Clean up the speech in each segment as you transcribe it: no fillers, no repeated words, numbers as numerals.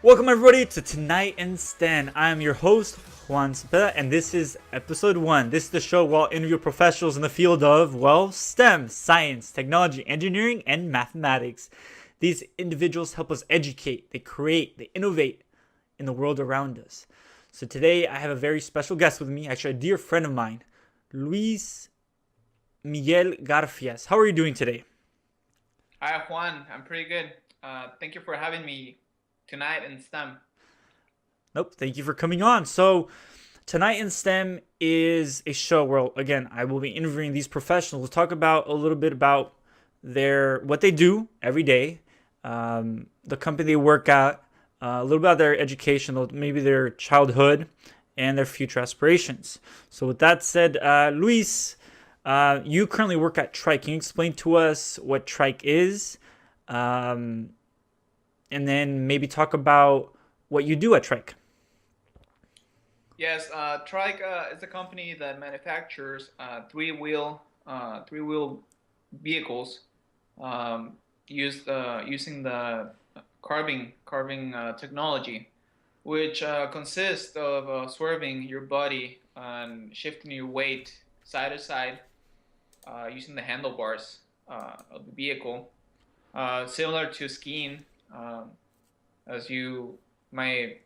Welcome everybody to Tonight in STEM. I am your host, Juan Zepeda, and this is episode 1. This is the show where I'll interview professionals in the field of, well, STEM, science, technology, engineering, and mathematics. These individuals help us educate, they create, they innovate in the world around us. So today I have a very special guest with me, actually a dear friend of mine, Luis Miguel Garfias. How are you doing today? Hi, Juan. I'm pretty good. Thank you for having me tonight in STEM. Nope, thank you for coming on. So Tonight in STEM is a show where, again, I will be interviewing these professionals. We'll talk about a little bit about what they do every day, the company they work at, a little about their education, maybe their childhood, and their future aspirations. So with that said, Luis, you currently work at Trikke. Can you explain to us what Trikke is, and then maybe talk about what you do at Trikke? Yes, Trikke is a company that manufactures three-wheel vehicles using the carving technology, which consists of swerving your body and shifting your weight side to side using the handlebars of the vehicle, similar to skiing, as you might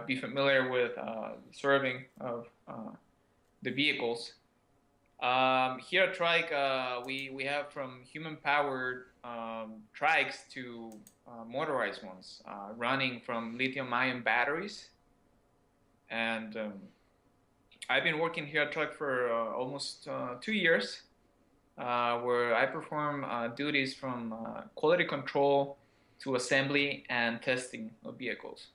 be familiar with swerving of the vehicles. Here at Trike, we have from human-powered trikes to motorized ones, running from lithium-ion batteries. And I've been working here at Trike for almost 2 years, where I perform duties from quality control to assembly and testing of vehicles.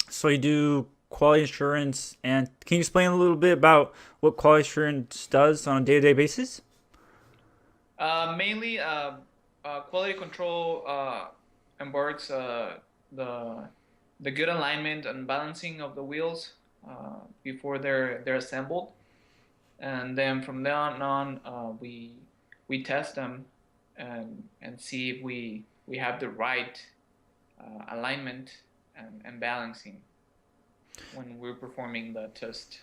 So you do quality assurance, and can you explain a little bit about what quality assurance does on a day-to-day basis? Mainly, quality control embarks the the good alignment and balancing of the wheels before they're assembled, and then from then on, we test them and see if we have the right alignment and balancing when we're performing the test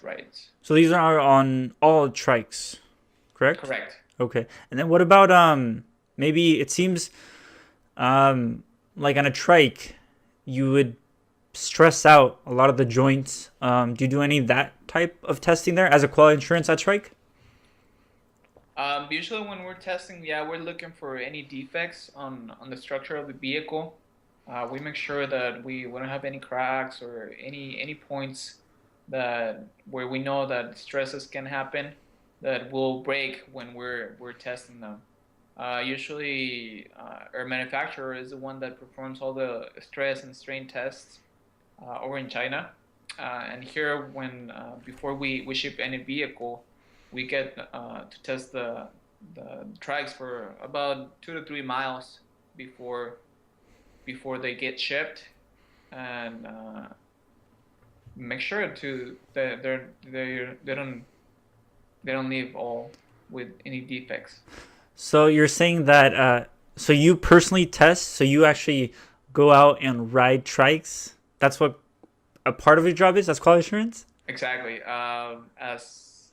rides. So these are on all trikes, correct? Correct. Okay. And then what about maybe it seems like on a trike you would stress out a lot of the joints. Do you do any of that type of testing there as a quality assurance at trike? Usually when we're testing, yeah, we're looking for any defects on the structure of the vehicle. We make sure that we don't have any cracks or any points that where we know that stresses can happen that will break when we're testing them. Usually, our manufacturer is the one that performs all the stress and strain tests over in China. And here, when before we ship any vehicle, we get to test the tracks for about 2 to 3 miles before before they get shipped, and make sure to that they don't leave all with any defects. So you're saying that so you personally test, so you actually go out and ride trikes. That's what a part of your job is. That's quality assurance. Exactly. As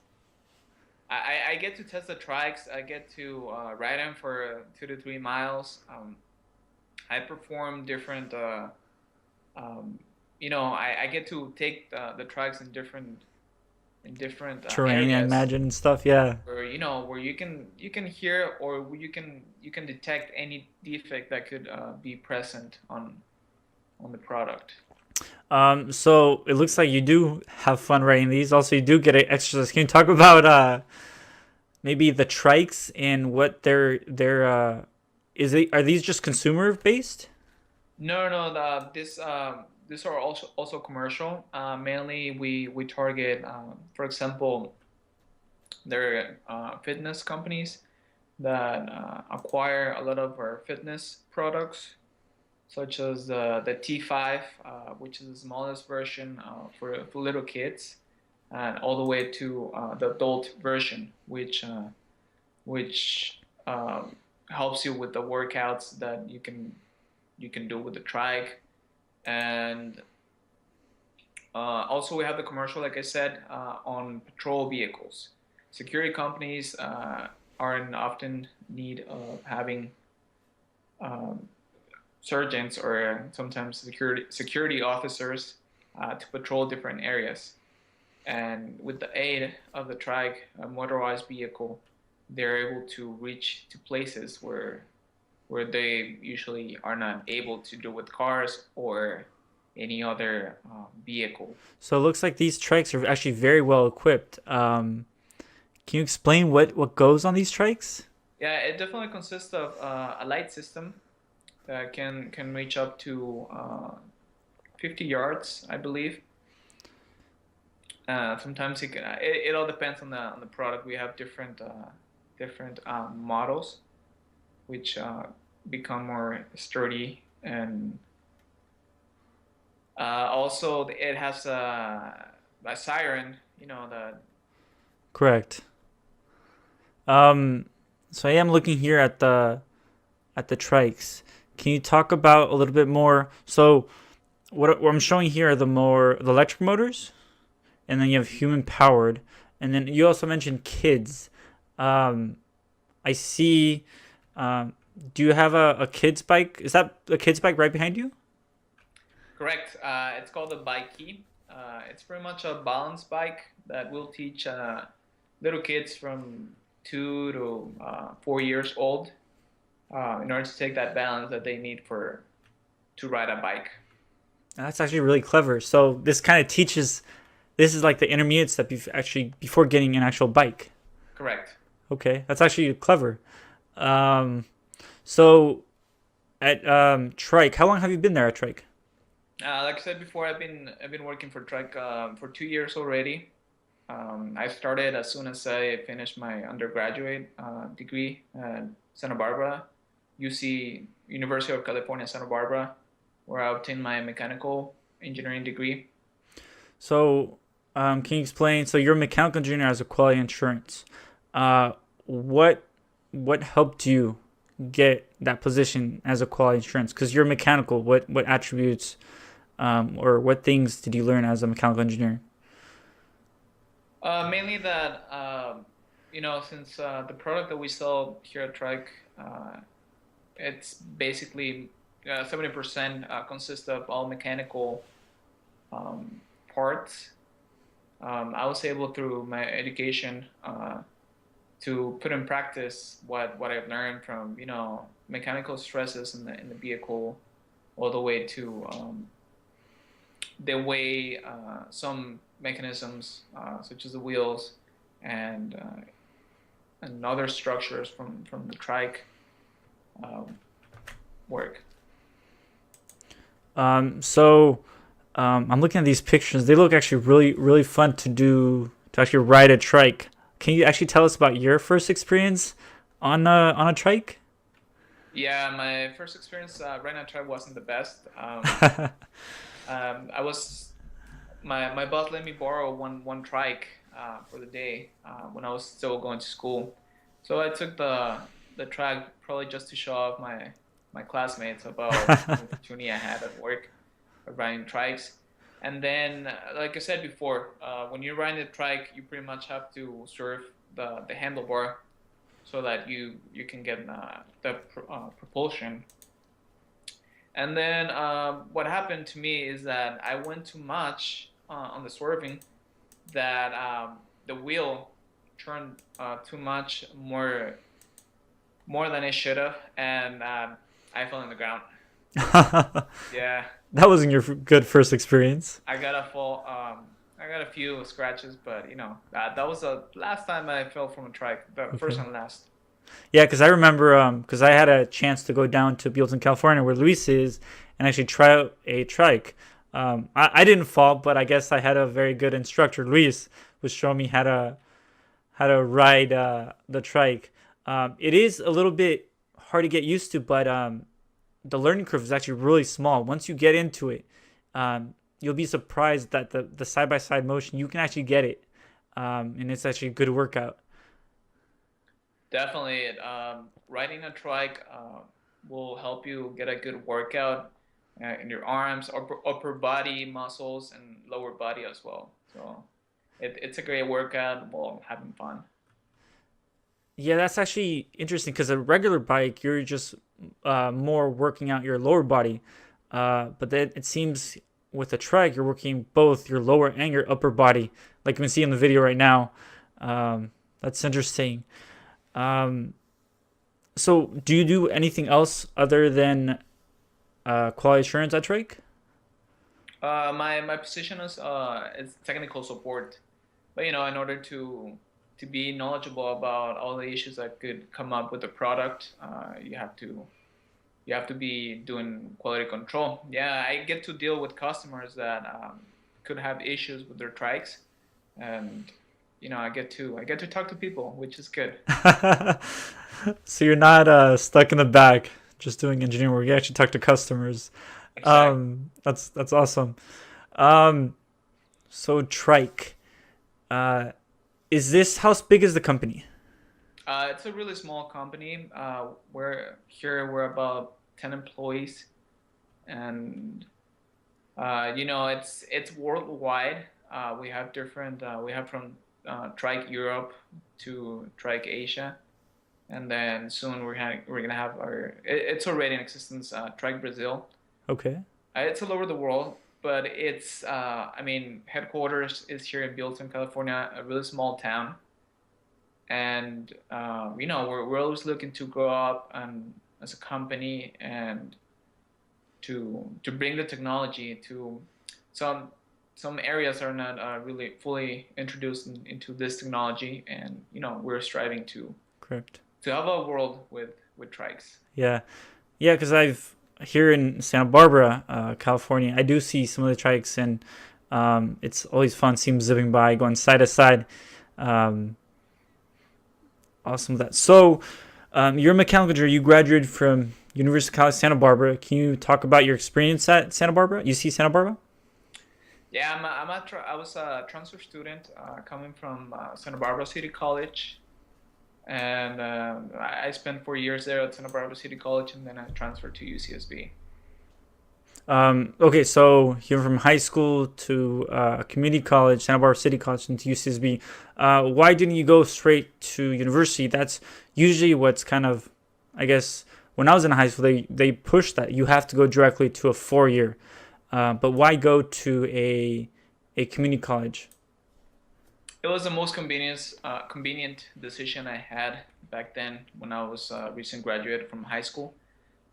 I get to test the trikes, I get to ride them for 2 to 3 miles. I perform different. I get to take the trikes in different Terrain, I areas imagine, and stuff. Yeah. where where you can hear or you can detect any defect that could be present on the product. So it looks like you do have fun writing these. Also, you do get an exercise. Can you talk about maybe the trikes and what their is it? Are these just consumer based? No, these are also commercial. Mainly, we target, for example, there are fitness companies that acquire a lot of our fitness products, such as the T5, which is the smallest version for little kids, and all the way to the adult version, which helps you with the workouts that you can you can do with the trike. And also, we have the commercial, like I said, on patrol vehicles. Security companies are in often need of having um, sergeants or sometimes security officers to patrol different areas. And with the aid of the trike, a motorized vehicle, they're able to reach to places where they usually are not able to do with cars or any other vehicle. So it looks like these trikes are actually very well equipped. Can you explain what goes on these trikes? Yeah, it definitely consists of a light system that can reach up to 50 yards, I believe. Sometimes it all depends on the product. We have different models which become more sturdy, and also it has a siren. You know the Correct. Um, so I am looking here at the trikes. Can you talk about a little bit more? So what I'm showing here are the electric motors, and then you have human powered, and then you also mentioned kids. Um, I see. Um, do you have a kids bike? Is that a kids bike right behind you? correct. It's called a bike key. It's pretty much a balance bike that will teach little kids from 2 to 4 years old in order to take that balance that they need for to ride a bike. That's actually really clever. So this kind of teaches. This is like the intermediate step actually before getting an actual bike. Correct. Okay, that's actually clever. Um, so at Trike, how long have you been there at Trike? Like I said before, I've been working for Trike for 2 years already. I started as soon as I finished my undergraduate degree at Santa Barbara, UC University of California, Santa Barbara, where I obtained my mechanical engineering degree. So, can you explain? So, you're a mechanical engineer as a quality insurance. Uh, what what helped you get that position as a quality insurance? Because you're mechanical. What attributes or what things did you learn as a mechanical engineer? Mainly that since the product that we sell here at Trike, it's basically 70% consists of all mechanical um, parts. I was able through my education to put in practice what I've learned from mechanical stresses in the vehicle, all the way to the way some mechanisms such as the wheels and other structures from the trike um, work. So I'm looking at these pictures. They look actually really fun to do to actually ride a trike. Can you actually tell us about your first experience on a trike? Yeah, my first experience riding a trike wasn't the best. I was my boss let me borrow one trike for the day when I was still going to school. So I took the trike probably just to show off my classmates about the opportunity I had at work of riding trikes. And then, like I said before, when you're riding the trike, you pretty much have to serve the handlebar so that you can get the propulsion. And then what happened to me is that I went too much on the swerving, that the wheel turned too much more than it should have, and I fell on the ground. That Yeah, wasn't your good first experience. I got a full I got a few scratches, but that was the last time I fell from a trike. The first Okay. and last. Yeah, because I remember because I had a chance to go down to Buellton, California, where Luis is, and actually try out a trike. I didn't fall, but I guess I had a very good instructor. Luis was showing me how to ride the trike. It is a little bit hard to get used to, but the learning curve is actually really small. Once you get into it, you'll be surprised that the side by side motion you can actually get it, and it's actually a good workout. Definitely, riding a trike will help you get a good workout in your arms, upper body muscles, and lower body as well. So it's a great workout while having fun. Yeah, that's actually interesting because a regular bike, you're just more working out your lower body. But then it seems with a trike, you're working both your lower and your upper body, like you can see in the video right now. That's interesting. Um, so, do you do anything else other than quality assurance at trike? My position is technical support, but in order to be knowledgeable about all the issues that could come up with the product, you have to be doing quality control. Yeah, I get to deal with customers that could have issues with their trikes, and I get to talk to people, which is good. So you're not stuck in the back just doing engineering work. You actually talk to customers. Exactly. That's awesome. Um, so trike. Uh, is this how big is the company? It's a really small company. We're about 10 employees, and it's worldwide. We have from Trike Europe to Trike Asia, and then soon we're gonna have it's already in existence, Trike Brazil. Okay. It's all over the world, but I mean, headquarters is here in Buellton, California, a really small town, and we're always looking to grow up and as a company and to bring the technology to some some areas are not really fully introduced into this technology, and we're striving Correct. to have a world with trikes. Yeah. Yeah, because I've here in Santa Barbara, California, I do see some of the trikes, and it's always fun seeing them zipping by, going side to side. Um, awesome with that. So, you're a mechanical engineer. You graduated from University of College Santa Barbara. Can you talk about your experience at Santa Barbara? UC Santa Barbara? Yeah, I was a transfer student coming from Santa Barbara City College, and I spent 4 years there at Santa Barbara City College, and then I transferred to UCSB. Okay, so you're from high school to community college, Santa Barbara City College, and to UCSB. Why didn't you go straight to university? That's usually what's kind of, I guess, when I was in high school, they push that you have to go directly to a 4 year. But why go to a community college? It was the most convenient decision I had back then when I was a recent graduate from high school.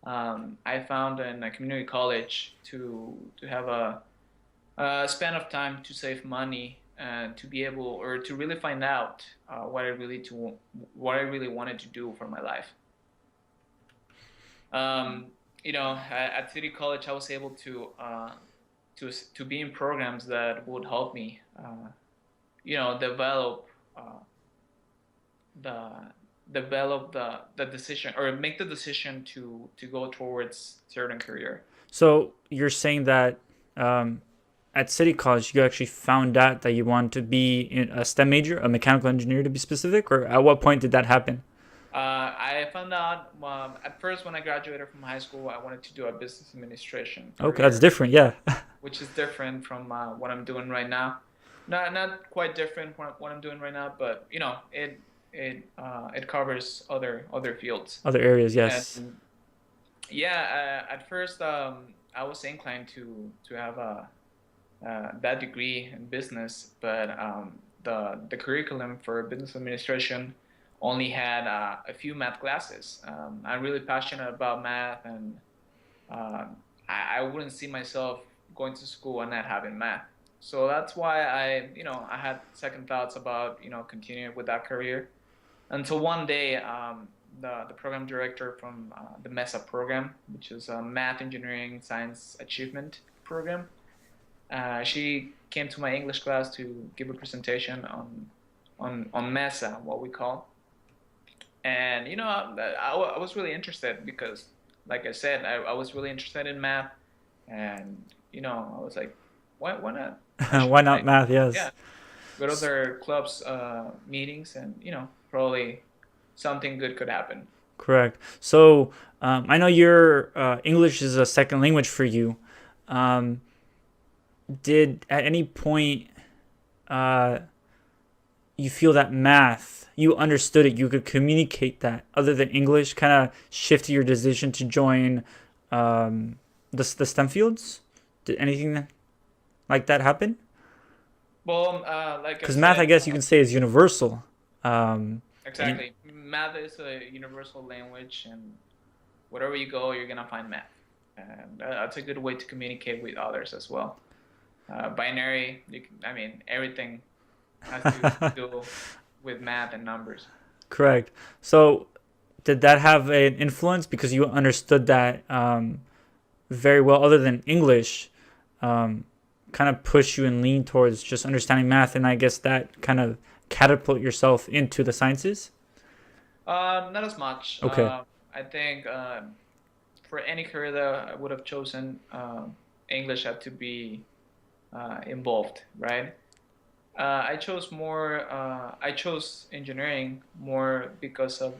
I found in a community college to have a span of time to save money and to be able or to really find out what I really wanted to do for my life. Um, at City College, I was able to be in programs that would help me, develop uh, the the decision or make the decision to go towards certain career. So you're saying that um, at City College, you actually found out that you wanted to be in a STEM major, a mechanical engineer to be specific, or at what point did that happen? I found out at first when I graduated from high school, I wanted to do a business administration Okay, that's career, different. Yeah. which is different from what I'm doing right now. Not quite different from what I'm doing right now, but it covers other fields. Other areas, yes. And yeah, at first I was inclined to have a that degree in business, but the curriculum for business administration only had a few math classes. I'm really passionate about math, and I wouldn't see myself going to school and not having math. So that's why I had second thoughts about continuing with that career until one day the program director from the MESA program, which is a Math Engineering Science Achievement program. She came to my English class to give a presentation on MESA, what we call, and I was really interested because, like I said, I was really interested in math, and I was like, why not? Why Why shouldn't not I? math? Yeah, Yes. go to their clubs meetings, and probably something good could happen. Correct. So I know your English is a second language for you. Um, did at any point uh, you feel that math, you understood it, you could communicate that other than English, kind of shifted your decision to join um, the STEM fields? Did anything like that happen? Well, like I Because math, I said, guess you can say, is universal. And exactly. Math is a universal language, and wherever you go, you're gonna find math, and that's a good way to communicate with others as well. Binary, I mean, everything has to do with math and numbers. correct. So did that have an influence because you understood that very well, other than English, um, kind of push you and lean towards just understanding math, and I guess that kind of catapult yourself into the sciences? Not as much. Okay. I think for any career that I would have chosen, English had to be involved, right? I chose more. I chose engineering more because of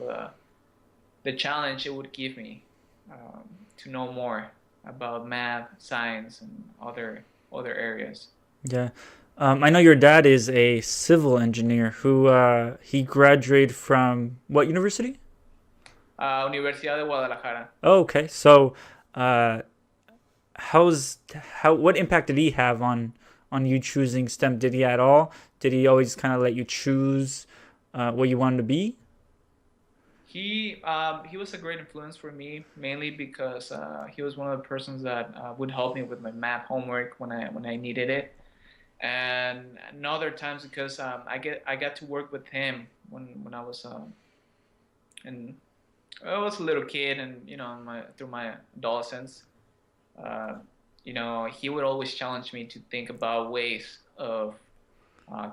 the challenge it would give me um, to know more about math, science, and other areas. Yeah. I know your dad is a civil engineer who he graduated from what university? Universidad de Guadalajara. Oh, okay. So, uh, how what impact did he have on you choosing STEM? Did he at all? Did he always kind of let you choose what you wanted to be? He was a great influence for me, mainly because he was one of the persons that would help me with my math homework when I needed it, and other times because I got to work with him when I was and I was a little kid, and my through my adolescence, uh, he would always challenge me to think about ways of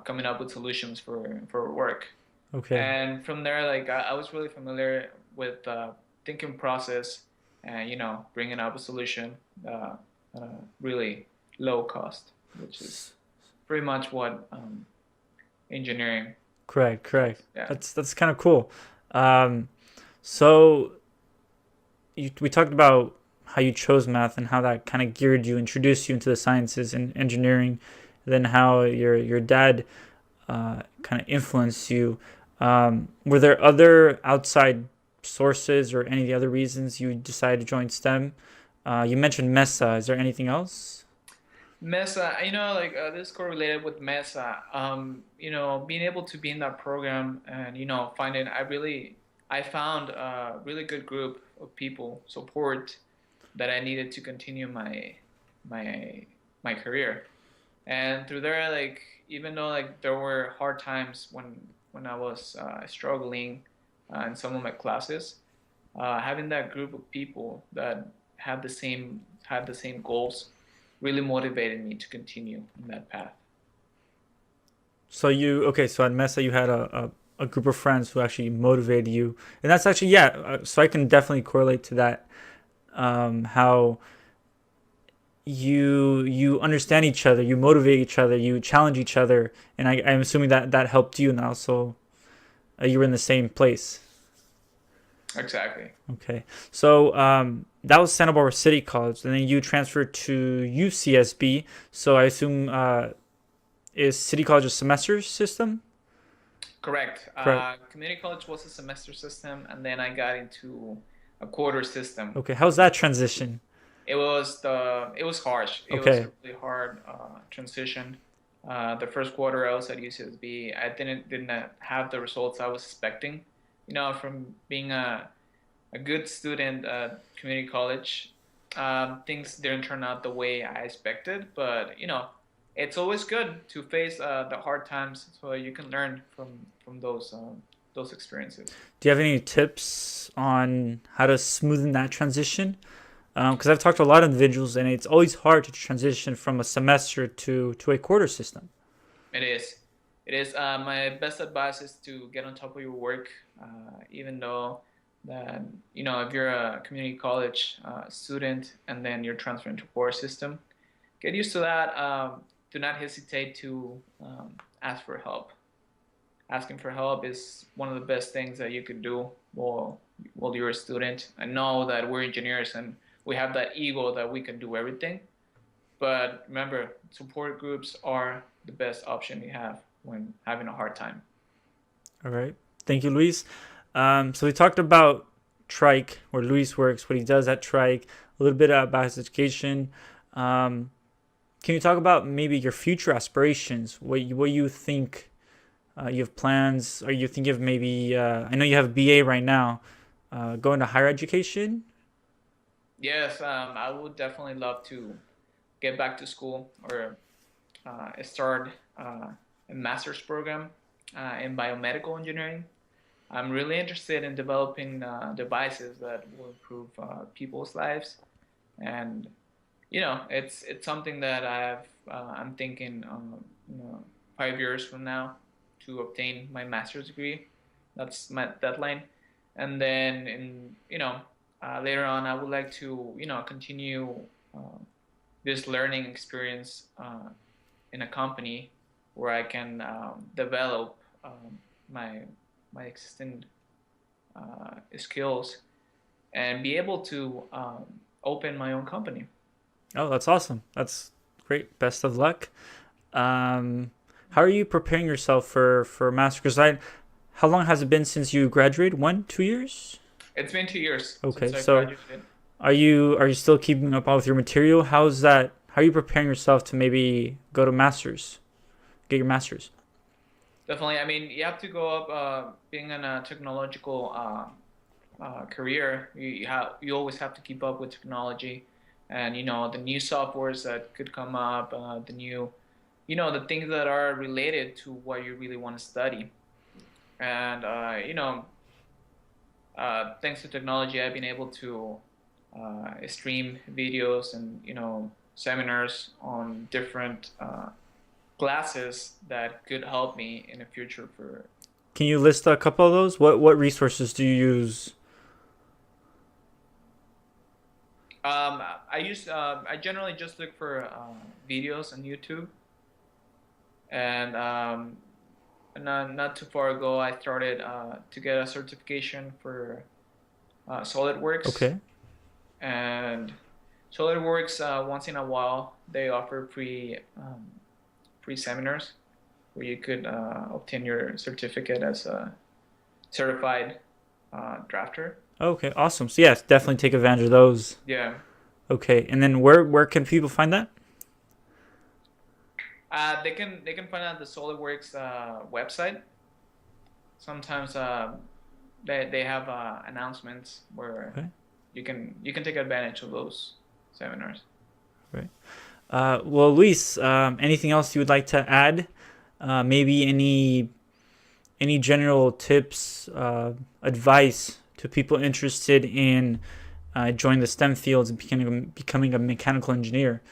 coming up with solutions for work. Okay. And from there, like I was really familiar with thinking process and bringing up a solution at a really low cost, which is pretty much what engineering Correct, does. correct. Yeah. That's kind of cool. Um, so we talked about how you chose math and how that kind of geared you, introduced you into the sciences and engineering, then how your dad kind of influenced you. Were there other outside sources or any of the other reasons you decided to join STEM? You mentioned Mesa. Is there anything else? Mesa, like this correlated with Mesa. Being able to be in that program and finding I found a really good group of people support that I needed to continue my my career. And through there, like even though like there were hard times when I was struggling in some of my classes, having that group of people that had the same goals really motivated me to continue in that path. So you okay? So at Mesa, you had a group of friends who actually motivated you, and that's actually yeah. So I can definitely correlate to that. How you understand each other, you motivate each other, you challenge each other, and I'm assuming that that helped you, and also you were in the same place. Exactly. Okay, so that was Santa Barbara City College, and then you transferred to UCSB. So I assume is City College a semester system? Correct. Correct. Community college was a semester system, and then I got into a quarter system. Okay, how's that transition? It was harsh. It was Okay, a really hard transition. The first quarter I was at UCSB, I didn't have the results I was expecting. From being a good student at community college, things didn't turn out the way I expected. But it's always good to face the hard times so you can learn from those experiences. do you have any tips on how to smoothen that transition? Because I've talked to a lot of individuals, and it's always hard to transition from a semester to a quarter system. It is. It is. My best advice is to get on top of your work, even though that if you're a community college student and then you're transferring to core system, get used to that. Do not hesitate to ask for help. Asking for help is one of the best things that you could do while you're a student. I know that we're engineers and we have that ego that we can do everything. But remember, support groups are the best option you have when having a hard time. All right. Thank you, Luis. So we talked about Trikke, where Luis works, what he does at Trikke, a little bit about his education. Can you talk about maybe your future aspirations? What you think you have plans? Are you thinking of maybe? I know you have a BA right now. Going to higher education. Yes, I would definitely love to get back to school or start a master's program in biomedical engineering. I'm really interested in developing devices that will improve people's lives, and it's something that I'm thinking 5 years from now to obtain my master's degree. That's my deadline, and then later on I would like to continue this learning experience in a company where I can develop my existing skills and be able to open my own company. Oh, that's awesome. That's great. Best of luck. How are you preparing yourself for master? Because how long has it been since you graduated? 1, 2 years? It's been 2 years Okay, since I so graduated. are you still keeping up with your material? How's that? How are you preparing yourself to maybe go to masters, get your masters? Definitely. I mean, you have to go up. Being in a technological career, you always have to keep up with technology, and the new softwares that could come up, the new, the things that are related to what you really want to study. And thanks to technology, I've been able to stream videos and seminars on different classes that could help me in the future for. Can you list a couple of those? What resources do you use? I generally just look for videos on YouTube, and not too far ago I started to get a certification for SolidWorks. Okay. And SolidWorks, once in a while they offer free seminars where you could obtain your certificate as a certified drafter. Okay, awesome. So yes, definitely take advantage of those. Yeah. Okay, and then where can people find that? They can find out the SolidWorks website. Sometimes they have announcements where Okay. you can take advantage of those seminars. Right. Well, Luis, anything else you would like to add? Maybe any general tips, advice to people interested in joining the STEM fields and becoming a mechanical engineer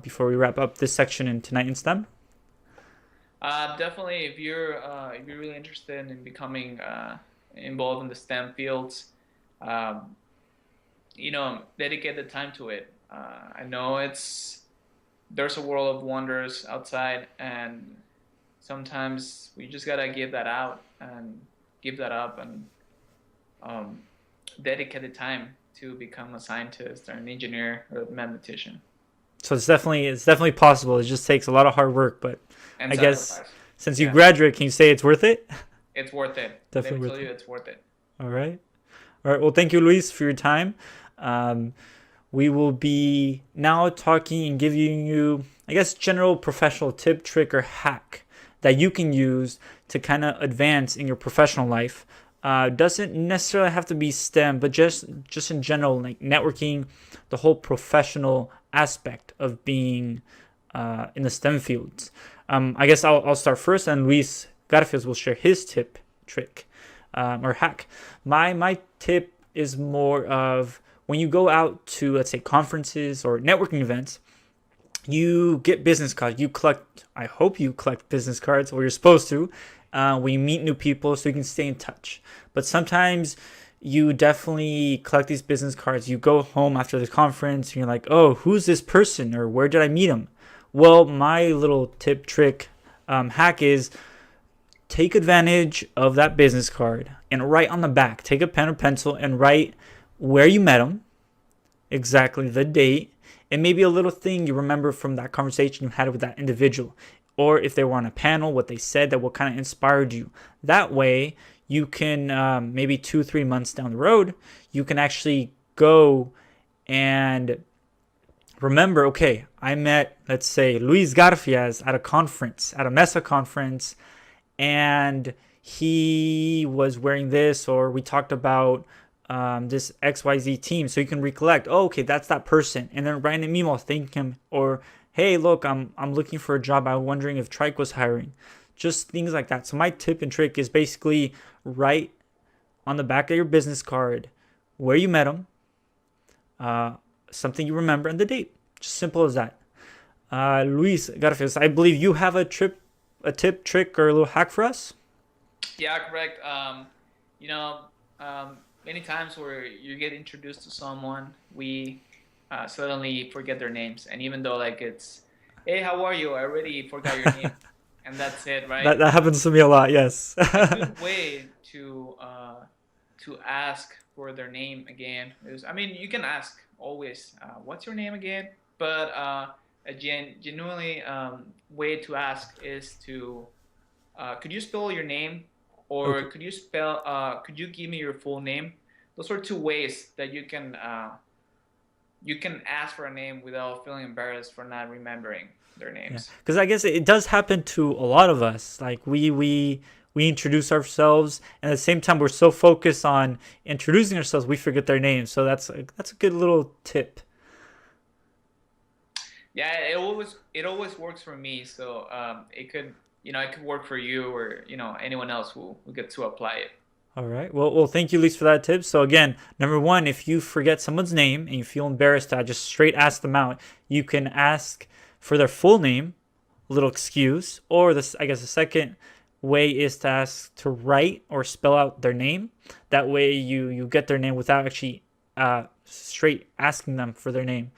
before we wrap up this section in Tonight in STEM? Definitely, if you're really interested in becoming involved in the STEM fields, um, dedicate the time to it. I know there's a world of wonders outside, and sometimes we just gotta give that out and give that up and um, dedicate the time to become a scientist or an engineer or a mathematician So it's definitely possible. It just takes a lot of hard work, but and I guess sacrifice. since you Yeah, graduate, can you say it's worth it? it's worth it. Let me Definitely tell worth you, it. it's worth it. All right. All right. Well, thank you, Luis, for your time. Um, we will be now talking and giving you, I guess, general professional tip, trick, or hack that you can use to kind of advance in your professional life. Doesn't necessarily have to be STEM, but just in general, like networking, the whole professional aspect of being in the STEM fields. I guess I'll start first, and Luis Garfias will share his tip, trick, or hack. My tip is more of when you go out to, let's say, conferences or networking events, you get business cards. I hope you collect business cards, or you're supposed to, when you meet new people so you can stay in touch. But sometimes you definitely collect these business cards. You go home after the conference and you're like, oh, who's this person, or where did I meet him? Well, my little tip, trick, hack is take advantage of that business card and write on the back. Take a pen or pencil and write where you met them, exactly the date, and maybe a little thing you remember from that conversation you had with that individual. Or if they were on a panel, what they said, that what kind of inspired you. That way, you can maybe 2-3 months down the road, you can actually go and remember, okay, I met, let's say, Luis Garfias at a conference, at a Mesa conference, and he was wearing this, or we talked about this XYZ team. So you can recollect, oh, okay, that's that person. And then write an email thanking him, or hey, look, I'm looking for a job. I'm wondering if Trikke was hiring. Just things like that. So my tip and trick is basically write on the back of your business card where you met them, something you remember, and the date. Just simple as that. Luis Garfias, I believe you have a tip, trick, or a little hack for us. Yeah, correct. You know, many times where you get introduced to someone, we suddenly forget their names, and even though like it's, hey, how are you? I already forgot your name, and that's it, right? That happens to me a lot. Yes. A good way to ask for their name again is, I mean, you can ask always, what's your name again? But a genuinely way to ask is to, could you spell your name, or Okay. could you give me your full name? Those are two ways that you can ask for a name without feeling embarrassed for not remembering their Yeah, names. because I guess it does happen to a lot of us. Like we introduce ourselves, and at the same time we're so focused on introducing ourselves, we forget their names. So that's a good little tip. Yeah, it always works for me. So it could work for you, or anyone else who gets to apply it. All right. Well, thank you, Lise, for that tip. So again, number one, if you forget someone's name and you feel embarrassed to just straight ask them out, you can ask for their full name, a little excuse, or this, I guess, the second way is to ask to write or spell out their name. That way, you get their name without actually straight asking them for their name.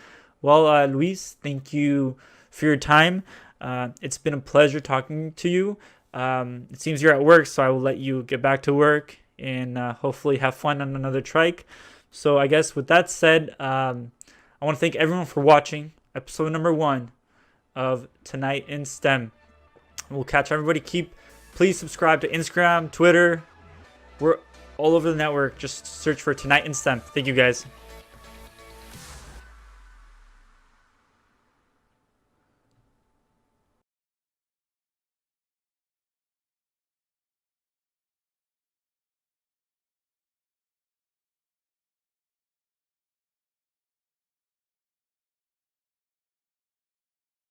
Well, Luis, thank you for your time. It's been a pleasure talking to you. It seems you're at work, so I will let you get back to work and hopefully have fun on another trike. So I guess with that said, I want to thank everyone for watching episode number 1 of Tonight in STEM. We'll catch everybody. Please subscribe to Instagram, Twitter. We're all over the network. Just search for Tonight in STEM. Thank you, guys.